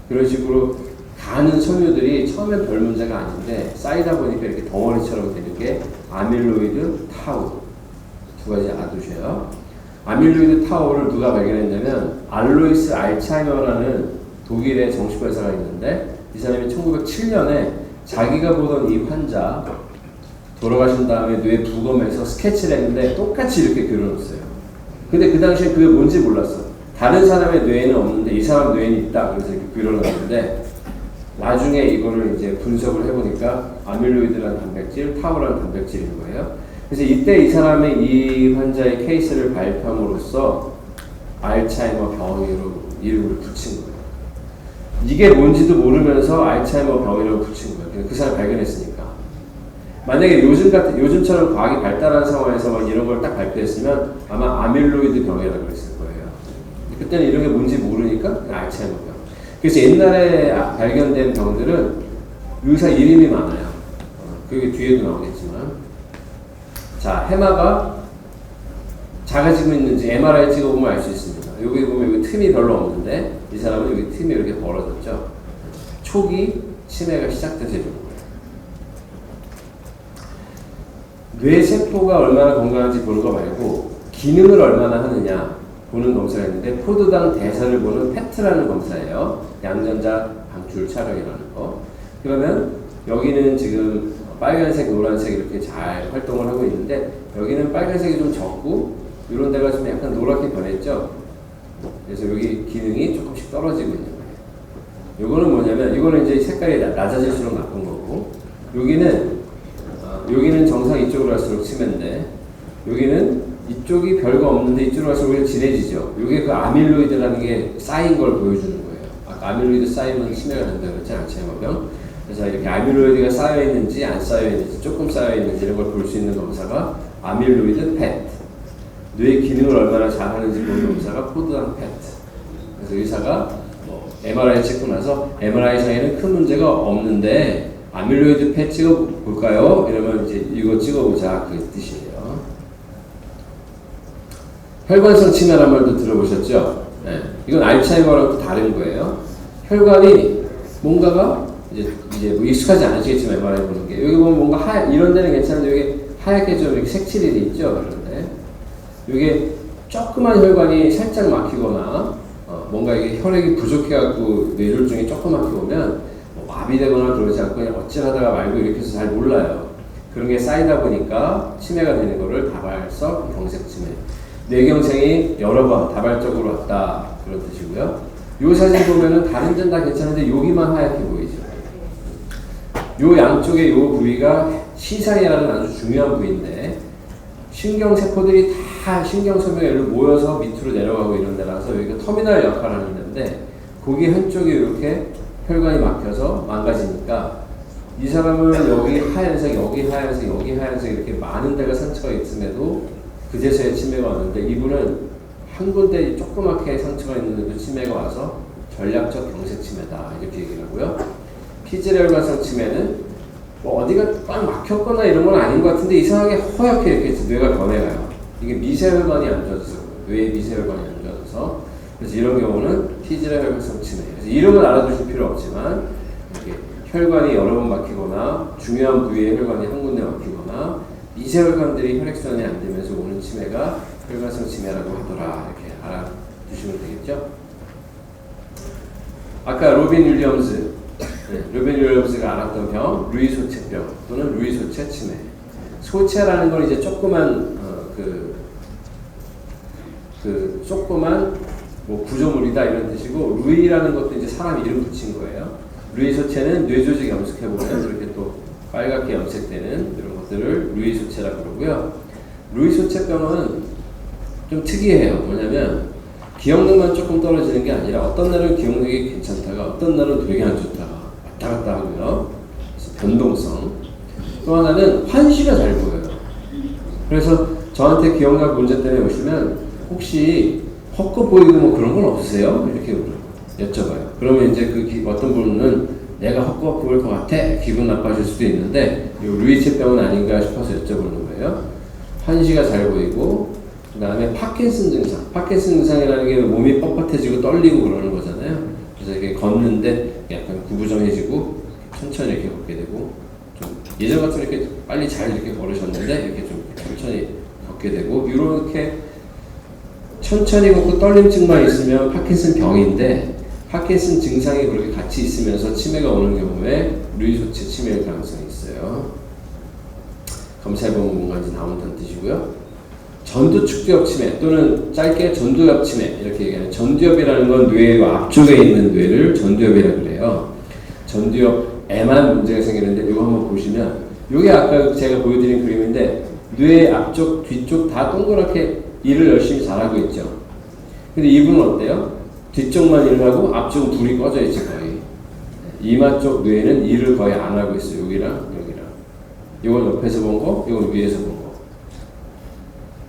그런 식으로 가는 섬유들이 처음엔 별 문제가 아닌데 쌓이다 보니까 이렇게 덩어리처럼 되는 게 아밀로이드 타우. 두 가지 알아두셔요. 아밀로이드 타우를 누가 발견했냐면 알로이스 알츠하이머라는 독일의 정신과 의사가 있는데 이 사람이 1907년에 자기가 보던 이 환자 돌아가신 다음에 뇌 부검해서 스케치를 했는데 똑같이 이렇게 그려놓았어요. 근데 그 당시에 그게 뭔지 몰랐어. 다른 사람의 뇌에는 없는데 이 사람 뇌에는 있다. 그래서 이렇게 그려놨는데 나중에 이거를 이제 분석을 해보니까 아밀로이드라는 단백질, 타우라는 단백질인 거예요. 그래서 이때 이 사람의 이 환자의 케이스를 발표함으로써 알츠하이머 병이라고 이름을 붙인 거예요. 이게 뭔지도 모르면서 알츠하이머 병이라고 붙인 거예요. 그 사람 발견했으니까. 만약에 요즘처럼 과학이 발달한 상황에서 막 이런 걸 딱 발표했으면 아마 아밀로이드 병이라고 그랬을 거예요. 그때는 이런 게 뭔지 모르니까 알츠하이머 병. 그래서 옛날에 발견된 병들은 의사 이름이 많아요. 그게 뒤에도 나오겠지만. 자, 해마가 작아지고 있는지 MRI 찍어보면 알 수 있습니다. 여기 보면 여기 틈이 별로 없는데 이 사람은 여기 틈이 이렇게 벌어졌죠. 초기 치매가 시작돼서 이런 거예요. 뇌세포가 얼마나 건강한지 보는 거 말고 기능을 얼마나 하느냐 보는 검사가 있는데 포도당 대사를 보는 PET라는 검사예요. 양전자 방출 촬영이라는 거. 그러면 여기는 지금 빨간색, 노란색 이렇게 잘 활동을 하고 있는데 여기는 빨간색이 좀 적고 이런 데가 좀 약간 노랗게 변했죠. 그래서 여기 기능이 조금씩 떨어지고 있는 거예요. 요거는 뭐냐면 이거는 이제 색깔이 낮아질수록 나쁜 거고 여기는 정상 이쪽으로 갈수록 치매인데 여기는 이쪽이 별거 없는데 이쪽으로 갈수록 오히려 진해지죠. 이게 그 아밀로이드라는 게 쌓인 걸 보여주는 거예요. 아까 아밀로이드 쌓이면 치매가 된다고 그랬지 알츠하이머병. 그래서 이렇게 아밀로이드가 쌓여있는지 안 쌓여있는지 조금 쌓여있는지 이런 걸 볼 수 있는 검사가 아밀로이드 PET. 뇌 기능을 얼마나 잘하는지 보는 검사가 포도당 PET. 그래서 의사가 MRI 찍고 나서 MRI상에는 큰 문제가 없는데 아밀로이드 PET 찍어볼까요? 이러면 이제 이거 찍어보자 그 뜻이에요. 혈관성 치매란 말도 들어보셨죠? 네. 이건 알츠하이머랑 또 다른 거예요. 혈관이 뭔가가 이제 뭐 익숙하지 않으시겠지만 MRI 보는 게 여기 보면 뭔가 이런 데는 괜찮은데 여기 하얗게 좀 이렇게 색칠이 돼 있죠. 그런데 이게 조그만 혈관이 살짝 막히거나 뭔가 이게 혈액이 부족해갖고 뇌졸중이 조그맣게 오면 뭐 마비되거나 그러지 않고 그냥 어찌하다가 말고 이렇게 해서 잘 몰라요. 그런 게 쌓이다 보니까 치매가 되는 거를 다발성 경색 치매. 뇌경색이 여러 번 다발적으로 왔다 그런 뜻이고요. 이 사진 보면은 다른 데는 다 괜찮은데 여기만 하얗게 보이죠. 요 양쪽의 요 부위가 시상이라는 아주 중요한 부위인데 신경세포들이 다 신경소명으로 모여서 밑으로 내려가고 이런 데라서 여기가 터미널 역할을 하는 데인데 거기 한쪽에 이렇게 혈관이 막혀서 망가지니까 이 사람은 여기 하얀색, 여기 하얀색, 여기 하얀색 이렇게 많은 데가 상처가 있음에도 그제서야 치매가 왔는데 이분은 한 군데 조그맣게 상처가 있는데도 치매가 와서 전략적 경색 치매다 이렇게 얘기를 하고요. 피지혈관성 치매는 뭐 어디가 꽉 막혔거나 이런 건 아닌 것 같은데 이상하게 허옇게 이렇게 뇌가 변해가요. 이게 미세혈관이 안 좋아져서 뇌의 미세혈관이 안 좋아져서 그래서 이런 경우는 피지혈관성 치매. 그래서 이름은 알아두실 필요 없지만 이렇게 혈관이 여러 번 막히거나 중요한 부위의 혈관이 한 군데 막히거나 미세혈관들이 혈액순환이 안 되면서 오는 치매가 혈관성 치매라고 하더라. 이렇게 알아두시면 되겠죠. 아까 로빈 윌리엄스 로빈 윌리엄스가 앓았던 병, 루이 소체병 또는 루이 소체 치매. 소체라는 건 이제 조그만 조그만 뭐 구조물이다 이런 뜻이고 루이라는 것도 이제 사람 이름 붙인 거예요. 루이 소체는 뇌조직 염색해 보면 이렇게 또 빨갛게 염색되는 이런 것들을 루이 소체라고 그러고요. 루이 소체병은 좀 특이해요. 뭐냐면 기억력만 조금 떨어지는 게 아니라 어떤 날은 기억력이 괜찮다가 어떤 날은 되게 안 좋다가 왔다 갔다 하고요. 그래서 변동성. 또 하나는 환시가 잘 보여요. 그래서 저한테 기억력 문제 때문에 오시면 혹시 헛것 보이고 뭐 그런 건 없으세요? 이렇게 여쭤봐요. 그러면 이제 어떤 분은 내가 헛것 보일 것 같아 기분 나빠질 수도 있는데 이 루이체병은 아닌가 싶어서 여쭤보는 거예요. 환시가 잘 보이고 그 다음에 파킨슨 증상. 파킨슨 증상이라는 게 몸이 뻣뻣해지고 떨리고 그러는 거잖아요. 그래서 이렇게 걷는데 약간 구부정해지고 천천히 이렇게 걷게 되고 좀 예전 같으면 이렇게 빨리 잘 이렇게 걸으셨는데 이렇게 좀 천천히 걷게 되고 이렇게 천천히 걷고 떨림증만 있으면 파킨슨 병인데 파킨슨 증상이 그렇게 같이 있으면서 치매가 오는 경우에 루이소체 치매일 가능성이 있어요. 검사해보면 뭔가인지 나온다는 뜻이고요. 전두축두엽 치매 또는 짧게 전두엽 치매 이렇게 얘기하는 전두엽이라는 건 뇌 앞쪽에 있는 뇌를 전두엽이라고 그래요. 전두엽에만 문제가 생기는데 이거 한번 보시면 이게 아까 제가 보여드린 그림인데 뇌 앞쪽 뒤쪽 다 동그랗게 일을 열심히 잘하고 있죠. 근데 이분은 어때요? 뒤쪽만 일을 하고 앞쪽은 불이 꺼져 있지 거의. 이마 쪽 뇌는 일을 거의 안 하고 있어요. 여기랑 여기랑. 이건 옆에서 본 거, 이건 위에서 본 거.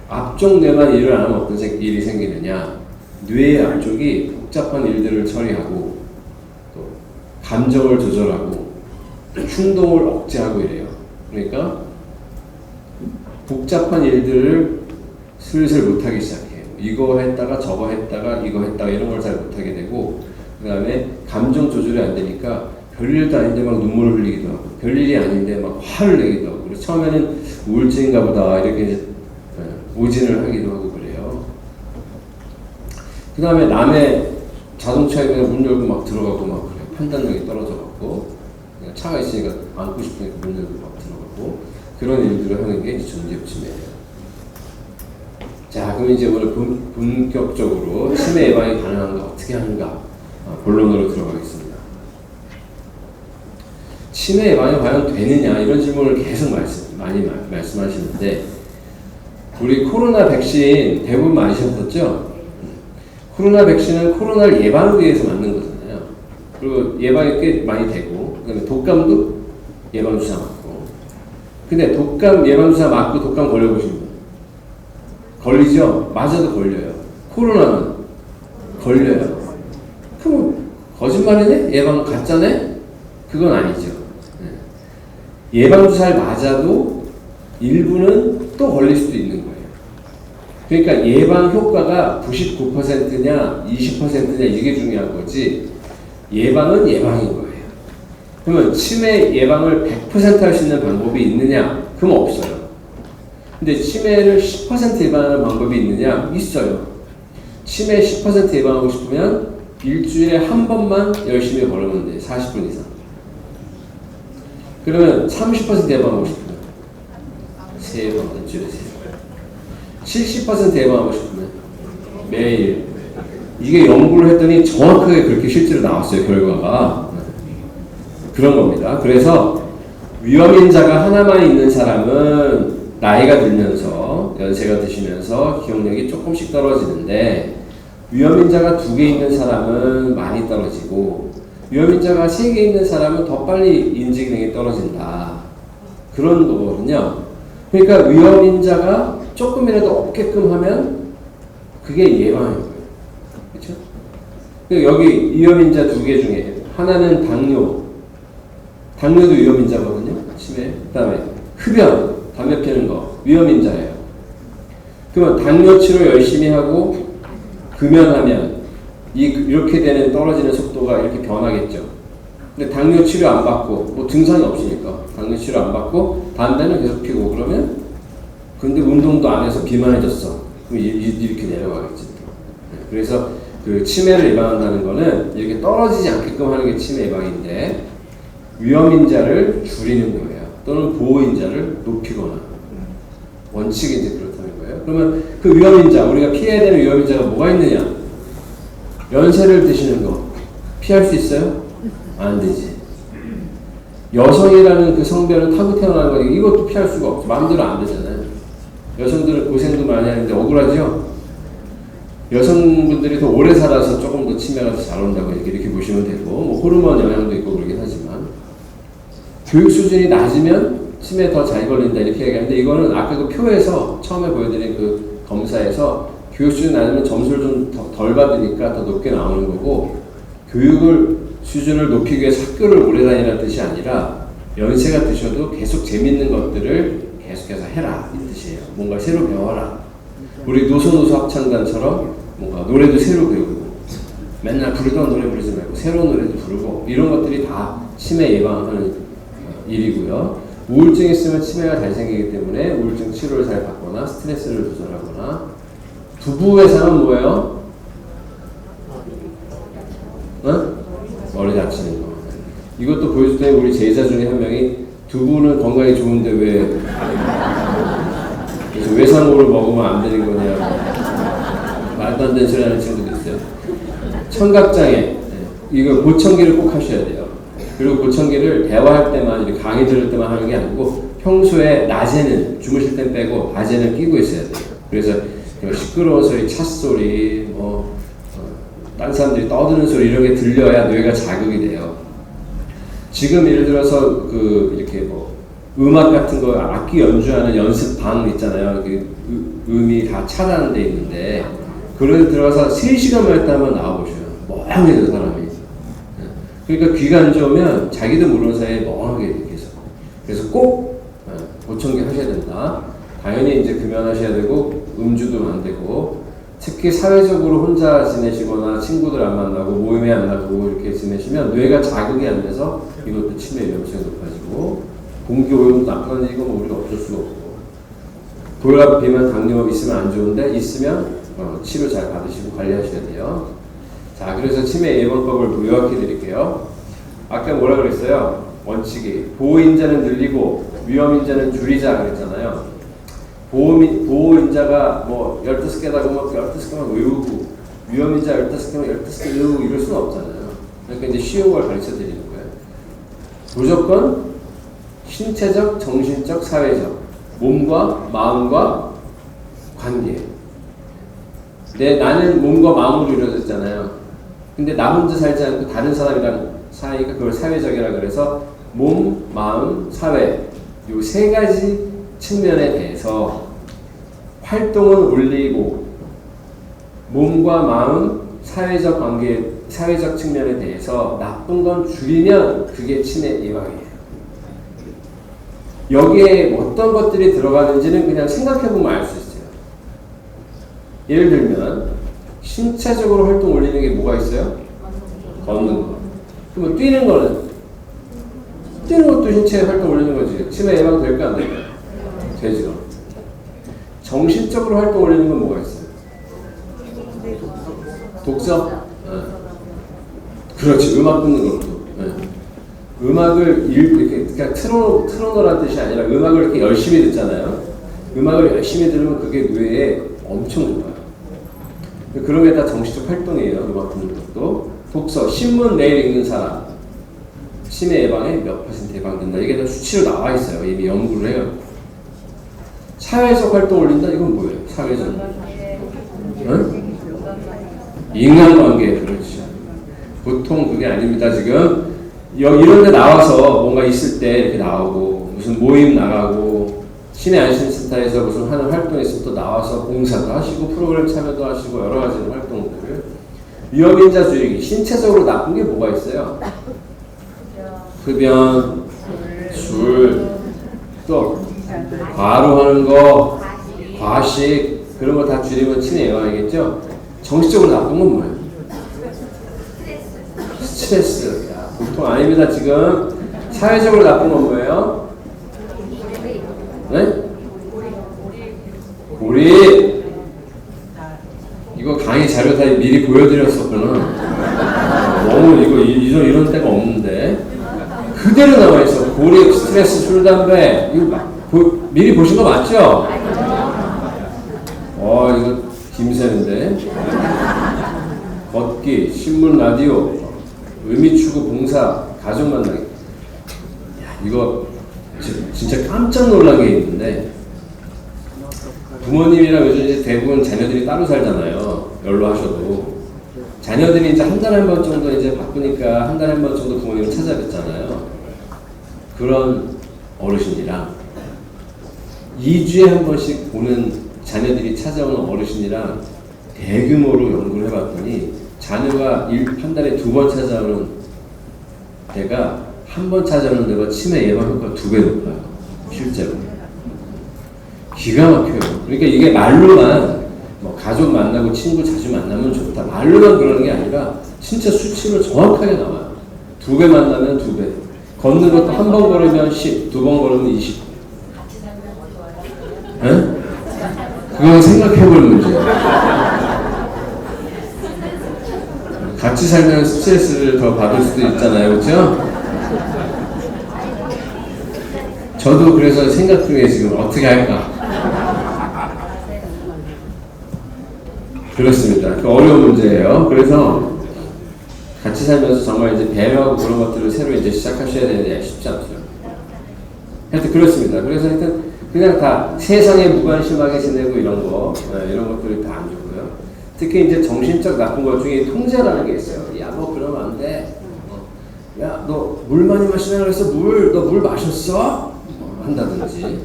앞쪽 뇌만 일을 안 하면 어떤 일이 생기느냐? 뇌의 앞쪽이 복잡한 일들을 처리하고 또 감정을 조절하고 충동을 억제하고 이래요. 그러니까 복잡한 일들을 슬슬 못하기 시작해요. 이거 했다가 저거 했다가 이거 했다가 이런 걸 잘 못하게 되고, 그 다음에 감정 조절이 안 되니까 별일도 아닌데 막 눈물을 흘리기도 하고, 별일이 아닌데 막 화를 내기도 하고, 그래서 처음에는 우울증인가 보다 이렇게 이제 오진을 하기도 하고 그래요. 그 다음에 남의 자동차에 그냥 문 열고 막 들어가고 막 그래요. 판단력이 떨어져갖고, 차가 있으니까 안고 싶으니까 문 열고 막 들어가고, 그런 일들을 하는 게 전기흡침이에요. 자, 그럼 이제 오늘 본격적으로 치매 예방이 가능한가, 어떻게 하는가, 본론으로 들어가겠습니다. 치매 예방이 과연 되느냐, 이런 질문을 계속 많이 말씀하시는데, 우리 코로나 백신 대부분 아셨었죠? 코로나 백신은 코로나를 예방하기 위해서 맞는 거잖아요. 그리고 예방이 꽤 많이 되고, 그 다음에 독감도 예방주사 맞고. 근데 독감 예방주사 맞고 독감 걸려보신 분? 걸리죠? 맞아도 걸려요. 코로나는 걸려요. 그럼 거짓말이네? 예방 가짜네? 그건 아니죠. 예방주사를 맞아도 일부는 또 걸릴 수도 있는 거예요. 그러니까 예방 효과가 99%냐 20%냐 이게 중요한 거지, 예방은 예방인 거예요. 그러면 치매 예방을 100% 할 수 있는 방법이 있느냐? 그럼 없어요. 근데 치매를 10% 예방하는 방법이 있느냐? 있어요. 치매 10% 예방하고 싶으면 일주일에 한 번만 열심히 걸으면 돼요. 40분 이상. 그러면 30% 예방하고 싶으면 3번, 일주일에 3번. 70% 예방하고 싶으면 매일. 이게 연구를 했더니 정확하게 그렇게 실제로 나왔어요. 결과가. 그런 겁니다. 그래서 위험인자가 하나만 있는 사람은 나이가 들면서, 연세가 드시면서 기억력이 조금씩 떨어지는데, 위험인자가 2개 있는 사람은 많이 떨어지고, 위험인자가 3개 있는 사람은 더 빨리 인지기능이 떨어진다. 그런 거거든요. 그러니까 위험인자가 조금이라도 없게끔 하면 그게 예방인 거예요. 그렇죠? 여기 위험인자 2개 중에 하나는 당뇨도 위험인자거든요. 치매. 그 다음에 흡연, 담배 피우는 거 위험인자예요. 그러면 당뇨 치료 열심히 하고 금연하면 이렇게 되는 떨어지는 속도가 이렇게 변하겠죠. 근데 당뇨 치료 안 받고, 뭐 증상이 없으니까 당뇨 치료 안 받고 담배는 계속 피고 그러면, 근데 운동도 안 해서 비만해졌어. 그럼 이렇게 내려가겠지. 그래서 그 치매를 예방한다는 거는 이렇게 떨어지지 않게끔 하는 게 치매 예방인데, 위험인자를 줄이는 거예요. 또는 보호인자를 높이거나. 원칙이 이제 그렇다는 거예요. 그러면 그 위험인자, 우리가 피해야 되는 위험인자가 뭐가 있느냐? 연세를 드시는 거 피할 수 있어요? 안 되지. 여성이라는 그 성별은 타고 태어나는 거니까 이것도 피할 수가 없죠. 마음대로 안 되잖아요. 여성들은 고생도 많이 하는데 억울하죠? 여성분들이 더 오래 살아서 조금 더 치매가 더 잘 온다고 이렇게 보시면 되고, 뭐 호르몬 영향도 있고 그러긴 하지만, 교육 수준이 낮으면 치매 더 잘 걸린다 이렇게 얘기하는데, 이거는 아까 그 표에서 처음에 보여드린 그 검사에서 교육 수준이 낮으면 점수를 좀 덜 받으니까 더 높게 나오는 거고, 교육을 수준을 높이기 위해서 학교를 오래 다니라는 뜻이 아니라 연세가 드셔도 계속 재밌는 것들을 계속해서 해라 이 뜻이에요. 뭔가 새로 배워라. 우리 노소노소 합창단처럼 뭔가 노래도 새로 배우고, 맨날 부르던 노래 부르지 말고 새로운 노래도 부르고, 이런 것들이 다 치매 예방하는 일이고요. 우울증이 있으면 치매가 잘 생기기 때문에 우울증 치료를 잘 받거나 스트레스를 조절하거나. 두부회상은 뭐예요? 머리 다치는 거. 이것도 보여줄 때 우리 제자 중에 한 명이 두부는 건강에 좋은데 왜 그래서 외상으로 먹으면 안 되는 거냐, 말도 안 되는 소리 하는 친구도 있어요. 청각장애, 이거 보청기를 꼭 하셔야 돼요. 그리고 보청기를 대화할 때만, 이렇게 강의 들을 때만 하는 게 아니고 평소에 낮에는, 주무실 땐 빼고 낮에는 끼고 있어야 돼요. 그래서 시끄러운 소리, 찻소리, 딴 사람들이 떠드는 소리 이런 게 들려야 뇌가 자극이 돼요. 지금 예를 들어서 이렇게 음악 같은 거 악기 연주하는 연습방 있잖아요. 음이 다 차단돼 있는데, 그런 데 들어가서 3시간만 있다 한번 나와보셔요. 멍해져 사람이. 그러니까 귀가 안 좋으면 자기도 모르는 사이에 멍하게 계속. 그래서 꼭 보청기 하셔야 된다. 당연히 이제 금연하셔야 되고, 음주도 안 되고, 특히 사회적으로 혼자 지내시거나 친구들 안 만나고 모임에 안 나가고 이렇게 지내시면 뇌가 자극이 안 돼서 이것도 치매 위험성이 높아지고, 공기 오염도 나쁜 이건 우리가 어쩔 수가 없고, 고혈압, 비만, 당뇨 있으면 안 좋은데 있으면 치료 잘 받으시고 관리하셔야 돼요. 자, 그래서 치매 예방법을 요약해 드릴게요. 아까 뭐라 그랬어요? 원칙이 보호인자는 늘리고 위험인자는 줄이자 그랬잖아요. 보호인자가 뭐 15개다 그러면 15개만 외우고, 위험인자 15개만 15개 외우고 이럴 수는 없잖아요. 그러니까 이제 쉬운 걸 가르쳐 드리는 거예요. 무조건 신체적, 정신적, 사회적, 몸과 마음과 관계. 나는 몸과 마음으로 이루어졌잖아요. 근데 나 혼자 살지 않고 다른 사람이랑 사이가 그걸 사회적이라 그래서 몸, 마음, 사회 이 세 가지 측면에 대해서 활동을 올리고 몸과 마음, 사회적 관계, 사회적 측면에 대해서 나쁜 건 줄이면 그게 치매 예방이에요. 여기에 어떤 것들이 들어가는지는 그냥 생각해보면 알 수 있어요. 예를 들면 신체적으로 활동 올리는 게 뭐가 있어요? 걷는 거. 그럼 뛰는 거는? 뛰는 것도 신체 활동 올리는 거지. 치매 예방 될까 안 될까? 되죠. 정신적으로 활동 올리는 건 뭐가 있어요? 독서? 그렇지. 음악 듣는 것도. 음악을 이렇게 그냥 틀어놓으라는 뜻이 아니라 음악을 이렇게 열심히 듣잖아요. 음악을 열심히 들으면 그게 뇌에 엄청 좋아요. 그런 게 다 정신적 활동이에요. 음악 듣는 것도. 독서, 신문 매일 읽는 사람 치매 예방에 몇 % 예방된다. 이게 다 수치로 나와 있어요. 이미 연구를 해요. 사회적 활동 올린다? 이건 뭐예요? 사회적. 응? 인간관계. 그렇죠. 보통 그게 아닙니다. 지금 이런 데 나와서 뭔가 있을 때 이렇게 나오고, 무슨 모임 나가고, 신의 안심센터에서 무슨 하는 활동이 있으면 또 나와서 봉사도 하시고, 프로그램 참여도 하시고, 여러 가지 활동들. 위험인자 줄이기. 신체적으로 나쁜 게 뭐가 있어요? 흡연, 술, 또 과로하는 거, 과식, 그런 거 다 줄이면 치매 예방이겠죠? 정신적으로 나쁜 건 뭐예요? 스트레스. 보통 아닙니다. 지금 사회적으로 나쁜 건 뭐예요? 네? 고리. 이거 강의 자료 다 미리 보여드렸었구나. 너무 이런 때가 없는데 그대로 나와 있어. 고리, 스트레스, 술, 담배. 이거 미리 보신 거 맞죠? 이거 김새인데. 걷기, 신문, 라디오, 의미 추구, 봉사, 가족 만나기. 이거 진짜 깜짝 놀란 게 있는데, 부모님이랑 요즘 이제 대부분 자녀들이 따로 살잖아요. 연로하셔도. 자녀들이 이제 한 달에 한 번 정도 이제 바쁘니까 한 달에 한 번 정도 부모님을 찾아뵙잖아요. 그런 어르신이랑 2주에 한 번씩 보는 자녀들이 찾아오는 어르신이랑 대규모로 연구를 해봤더니 자녀가 한 달에 2번 찾아오는 데가 한 번 찾아오는 데가 치매 예방 효과가 2배 높아요. 실제로. 기가 막혀요. 그러니까 이게 말로만 뭐 가족 만나고 친구 자주 만나면 좋다. 말로만 그러는 게 아니라 진짜 수치로 정확하게 나와요. 2배 만나면 2배. 걷는 것도 한 번 걸으면 10, 2번 걸으면 20. 에? 그건 생각해볼 문제예요. 같이 살면 스트레스를 더 받을 수도 있잖아요. 그렇죠? 저도 그래서 생각 중에 지금 어떻게 할까? 그렇습니다. 어려운 문제예요. 그래서 같이 살면서 정말 이제 배려하고 그런 것들을 새로 이제 시작하셔야 되는데 쉽지 않죠. 하여튼 그렇습니다. 그래서 하여튼 그냥 다 세상에 무관심하게 지내고 이런 것들이 다 안 좋고요. 특히 이제 정신적 나쁜 것 중에 통제라는 게 있어요. 야, 너 그러면 안 돼. 야, 너 물 많이 마시라 그래서 너 물 마셨어? 한다든지.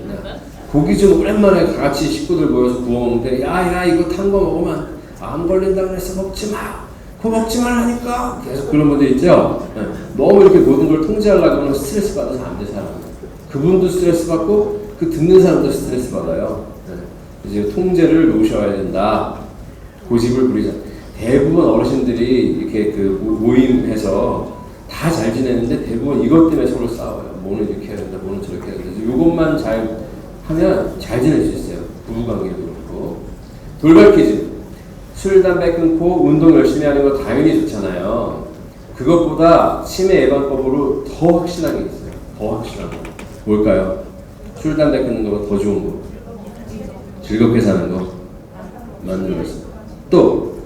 고기 좀 오랜만에 다 같이 식구들 모여서 구워 먹는데, 야, 이거 탄 거 먹으면 암 걸린다 그래서 먹지 마. 그거 먹지 말라니까. 계속 그런 분들 있죠? 너무 이렇게 모든 걸 통제하려고 하면 스트레스 받아서 안 돼, 사람. 그분도 스트레스 받고, 그 듣는 사람도 스트레스 받아요. 이제 통제를 놓으셔야 된다. 고집을 부리자. 대부분 어르신들이 이렇게 그 모임해서 다 잘 지내는데 대부분 이것 때문에 서로 싸워요. 뭐는 이렇게 해야 된다, 뭐는 저렇게 해야 된다. 이것만 잘 하면 잘 지낼 수 있어요. 부부관계도 그렇고. 돌발 퀴즈. 술, 담배 끊고 운동 열심히 하는 거 당연히 좋잖아요. 그것보다 치매 예방법으로 더 확실한 게 있어요. 더 확실한 거. 뭘까요? 술, 담배 끊는 거보다 더 좋은 거. 즐겁게 사는 거. 맞는 말씀. 또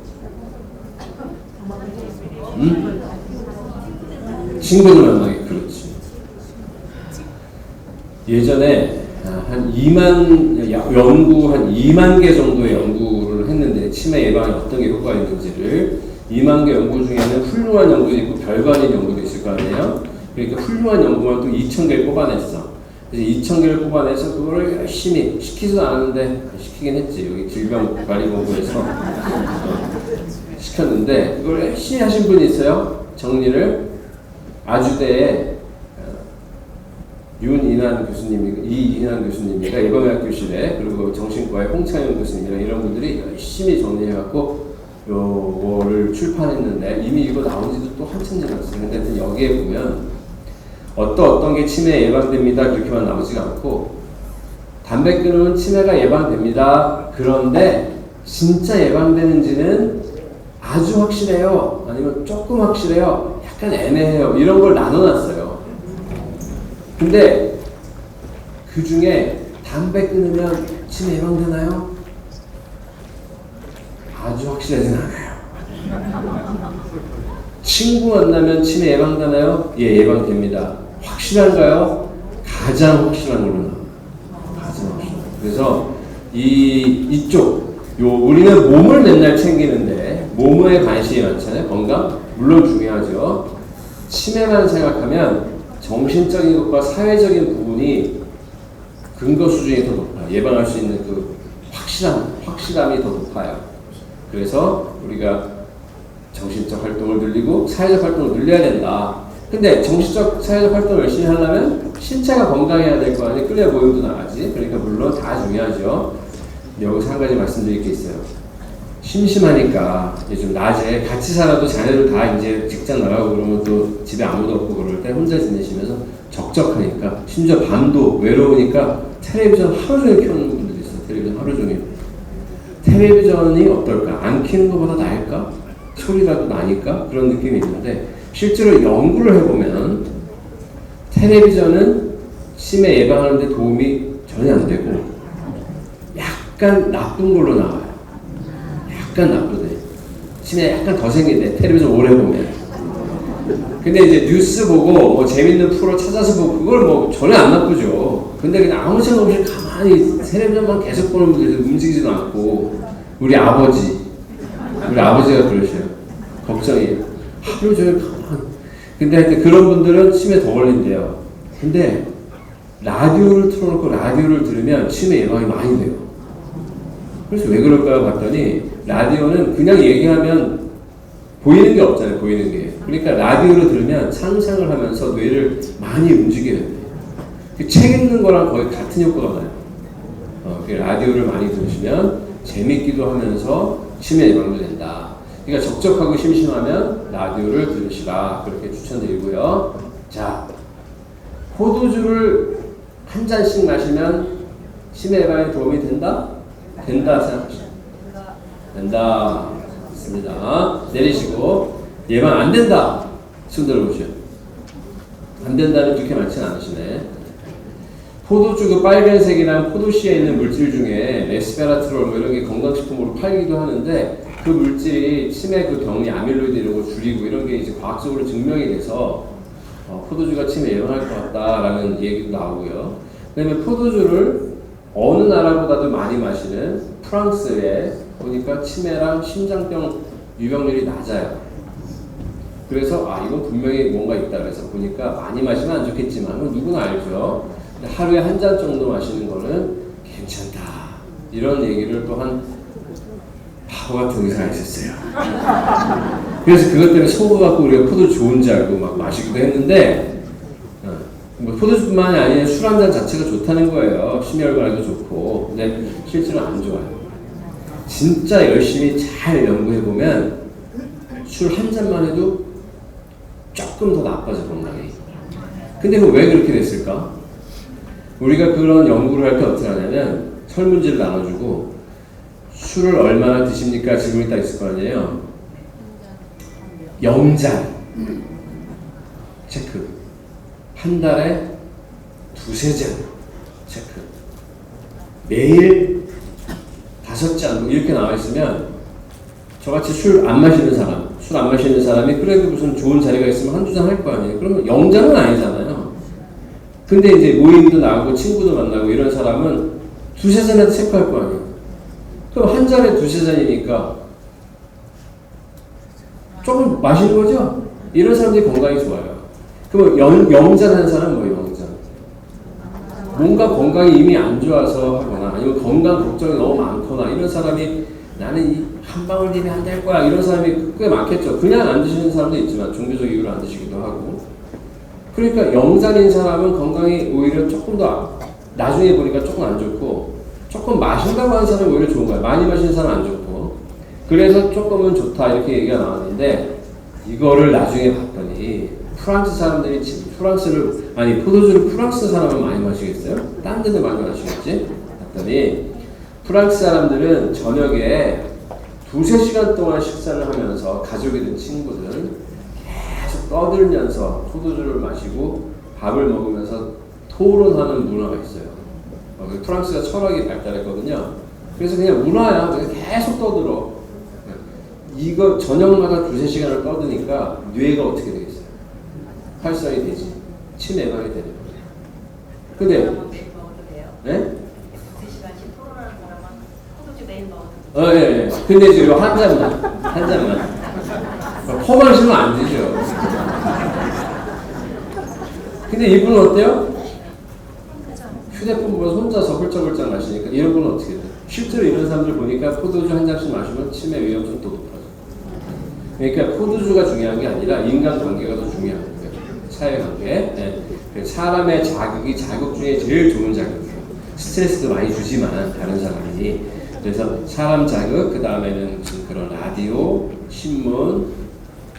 친구들 만나기. 그렇지. 예전에 한 2만 개 정도의 연구를 했는데 치매 예방에 어떤 게 효과가 있는지를 2만 개 연구 중에는 훌륭한 연구도 있고 별거 아닌 연구도 있을 거 아니에요. 그러니까 훌륭한 연구만 또 2,000개를 뽑아냈어. 그래서 2,000개를 뽑아내서 그거를 열심히 시키지도 않았는데 시키긴 했지. 여기 질병관리본부에서 시켰는데 그걸 열심히 하신 분이 있어요. 정리를 아주대에 이인환 교수님이가 예방의학 교실에 그리고 정신과의 홍창현 교수님이랑 이런 분들이 열심히 정리해갖고 요거를 출판했는데 이미 이거 나온 지도 또 한참 지났어요. 근데 여기에 보면 어떤 게 치매 예방됩니다 그렇게만 나오지가 않고 담배 끊으면 치매가 예방됩니다. 그런데 진짜 예방되는지는 아주 확실해요. 아니면 조금 확실해요. 약간 애매해요. 이런 걸 나눠놨어요. 근데 그 중에 담배 끊으면 치매 예방되나요? 아주 확실하진 않아요. 친구 만나면 치매 예방되나요? 예, 예방됩니다. 확실한가요? 가장 확실한 걸로 나와요. 가장 확실한. 그래서 우리는 몸을 맨날 챙기는데 몸에 관심이 많잖아요. 건강 물론 중요하죠. 치매만 생각하면 정신적인 것과 사회적인 부분이 근거 수준이 더 높아요. 예방할 수 있는 그 확실함이 더 높아요. 그래서 우리가 정신적 활동을 늘리고 사회적 활동을 늘려야 된다. 근데 정신적, 사회적 활동을 열심히 하려면 신체가 건강해야 될 거 아니에요. 끌려 모임도 나가지. 그러니까 물론 다 중요하죠. 여기서 한 가지 말씀드릴 게 있어요. 심심하니까 요즘 낮에 같이 살아도 자녀들 다 이제 직장 나가고 그러면 또 집에 아무도 없고 그럴 때 혼자 지내시면서 적적하니까 심지어 밤도 외로우니까 텔레비전 하루 종일 켜는 분들이 있어요. 텔레비전 하루 종일. 텔레비전이 어떨까? 안 켜는 것보다 나을까? 소리라도 나니까? 그런 느낌이 있는데 실제로 연구를 해보면 텔레비전은 치매 예방하는 데 도움이 전혀 안 되고 약간 나쁜 걸로 나와요. 약간 나쁘대. 치매 약간 더 생기대. 텔레비전 오래 보면. 근데 이제 뉴스 보고 뭐 재밌는 프로 찾아서 보고 그걸 뭐 전혀 안 나쁘죠. 근데 그냥 아무 생각 없이 가만히 텔레비전만 계속 보는 분들이 움직이지도 않고 우리 아버지가 그러셔요. 걱정이에요. 하루 종일 가만. 근데 하여튼 그런 분들은 치매 더 걸린대요. 근데 라디오를 틀어놓고 라디오를 들으면 치매 예방이 많이 돼요. 그래서 왜 그럴까 봤더니 라디오는 그냥 얘기하면 보이는 게 없잖아요. 보이는 게. 그러니까 라디오를 들으면 상상을 하면서 뇌를 많이 움직여야 돼요. 책 읽는 거랑 거의 같은 효과가 나요. 라디오를 많이 들으시면 재밌기도 하면서 치매 예방도 된다. 그러니까 적적하고 심심하면 라디오를 들으시라. 그렇게 추천드리고요. 자, 포도주를 한 잔씩 마시면 치매 예방에 도움이 된다? 된다 생각하시죠. 된다. 있습니다. 내리시고 예방 안 된다. 손 들어보시죠. 안 된다는 그렇게 많지는 않으시네. 포도주 그 빨간색이랑 포도씨에 있는 물질 중에 레스베라트롤 뭐 이런 게 건강식품으로 팔기도 하는데 그 물질이 치매 그 경리 아밀로이드 이런 거 줄이고 이런 게 이제 과학적으로 증명이 돼서 포도주가 치매 예방할 것 같다라는 얘기도 나오고요. 그다음에 포도주를 어느 나라보다도 많이 마시는 프랑스에 보니까 치매랑 심장병 유병률이 낮아요. 그래서 이건 분명히 뭔가 있다 그래서 보니까 많이 마시면 안 좋겠지만 누구나 알죠. 하루에 한 잔 정도 마시는 거는 괜찮다. 이런 얘기를 또 한 바보 같은 의사가 있었어요. 그래서 그것 때문에 속아갖고 우리가 포도 좋은 줄 알고 막 마시기도 했는데 뭐 포도주뿐만이 아니라 술 한 잔 자체가 좋다는 거예요. 심혈관에도 좋고. 근데 실제로 안 좋아요. 진짜 열심히 잘 연구해보면 술 한 잔만 해도 조금 더 나빠져, 건강이. 근데 왜 그렇게 됐을까? 우리가 그런 연구를 할 때 어떻게 하냐면 설문지를 나눠주고 술을 얼마나 드십니까? 질문이 딱 있을 거 아니에요. 0잔 체크. 한 달에 2~3잔 체크. 매일 5잔 이렇게 나와 있으면 저같이 술 안 마시는 사람이 그래도 무슨 좋은 자리가 있으면 한두 잔 할 거 아니에요. 그러면 0잔은 아니잖아요. 근데 이제 모임도 나가고 친구도 만나고 이런 사람은 2~3잔에도 체크할 거 아니에요. 그럼 한 잔에 2~3잔이니까 조금 마시는 거죠? 이런 사람들이 건강이 좋아요. 그럼 0잔 하는 사람은 뭐예요? 0잔. 뭔가 건강이 이미 안 좋아서 하거나 아니면 건강 걱정이 너무 많거나 이런 사람이 나는 이 한 방울 립이 안 될 거야 이런 사람이 꽤 많겠죠. 그냥 안 드시는 사람도 있지만 종교적 이유로 안 드시기도 하고. 그러니까 0잔인 사람은 건강이 오히려 조금 더 나중에 보니까 조금 안 좋고 조금 마신다고 하는 사람은 오히려 좋은 거예요. 많이 마시는 사람은 안 좋고. 그래서 조금은 좋다 이렇게 얘기가 나왔는데 이거를 나중에 봤더니 프랑스 사람들이 포도주를 프랑스 사람은 많이 마시겠어요? 딴 데도 많이 마시겠지? 봤더니 프랑스 사람들은 저녁에 2~3시간 동안 식사를 하면서 가족이든 친구든 계속 떠들면서 포도주를 마시고 밥을 먹으면서 토론하는 문화가 있어요. 프랑스가 철학이 발달했거든요. 그래서 그냥 문화야. 그냥 계속 떠들어. 이거 저녁마다 2~3시간을 떠드니까 뇌가 어떻게 되겠어요? 활성이 되지. 치매 예방이 되는 거예요. 근데 네? 예. 근데 지금 한 잔만. 퍼만 시면 안 되죠. 근데 이분은 어때요? 휴대폰 보면서 혼자서 훌쩍훌쩍 마시니까 이런 분은 어떻게 돼요? 실제로 이런 사람들 보니까 포도주 한 잔씩 마시면 치매 위험성이 또 높아져. 그러니까 포도주가 중요한 게 아니라 인간관계가 더 중요한 거예요. 사회관계. 네. 사람의 자극이 자극 중에 제일 좋은 자극이에요. 스트레스도 많이 주지만 다른 사람이. 그래서 사람 자극, 그 다음에는 무슨 그런 라디오, 신문,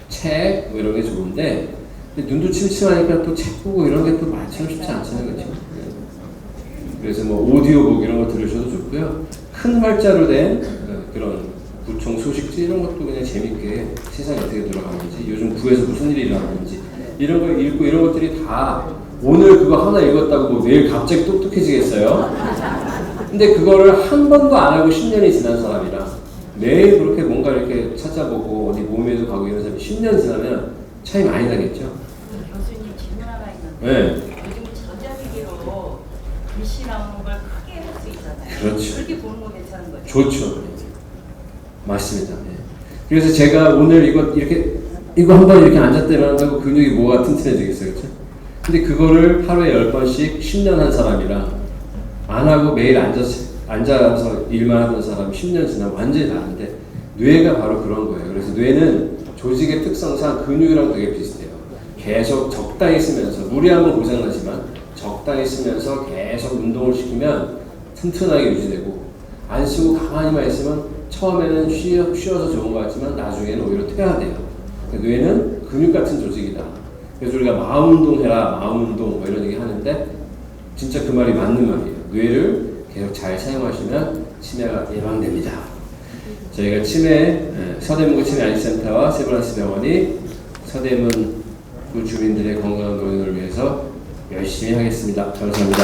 책 뭐 이런 게 좋은데 눈도 침침하니까 또 책 보고 이런 게 또 많지는 쉽지 않잖아요, 그렇죠? 그래서 뭐 오디오북 이런 거 들으셔도 좋고요. 큰 활자로 된 그런 구청 소식지 이런 것도 그냥 재밌게 세상이 어떻게 돌아가는지 요즘 구에서 무슨 일이 일어나는지 이런 거 읽고 이런 것들이 다 오늘 그거 하나 읽었다고 뭐 내일 갑자기 똑똑해지겠어요? 근데 그거를 한 번도 안 하고 10년이 지난 사람이라 매일 그렇게 뭔가 이렇게 찾아보고 어디 모임에도 가고 이런 사람이 10년 지나면 차이 많이 나겠죠? 교수님 질문 하나 있는데 네. 요즘 전자기기로 글씨 나오는 걸 크게 할 수 있잖아요. 그렇죠. 그렇게 보는 거 괜찮은 거죠? 좋죠. 맞습니다. 네. 그래서 제가 오늘 이거 한 번 이렇게 앉았다 일어난다고 근육이 뭐가 튼튼해지겠어요, 그렇죠? 근데 그거를 하루에 10번씩 10년 한 사람이랑 안 하고 매일 앉아서 일만 하던 사람 10년 지나면 완전히 다른데 뇌가 바로 그런 거예요. 그래서 뇌는 조직의 특성상 근육이랑 되게 비슷해요. 계속 적당히 쓰면서 무리하면 고장나지만 적당히 쓰면서 계속 운동을 시키면 튼튼하게 유지되고 안 쓰고 가만히만 있으면 처음에는 쉬어서 좋은 것 같지만 나중에는 오히려 퇴화돼요. 뇌는 근육 같은 조직이다. 그래서 우리가 마음 운동해라, 마음 운동 뭐 이런 얘기 하는데 진짜 그 말이 맞는 말이에요. 뇌를 계속 잘 사용하시면 치매가 예방됩니다. 저희가 서대문구 치매안심센터와 세브란스 병원이 서대문구 주민들의 건강한 노인을 위해서 열심히 하겠습니다. 감사합니다.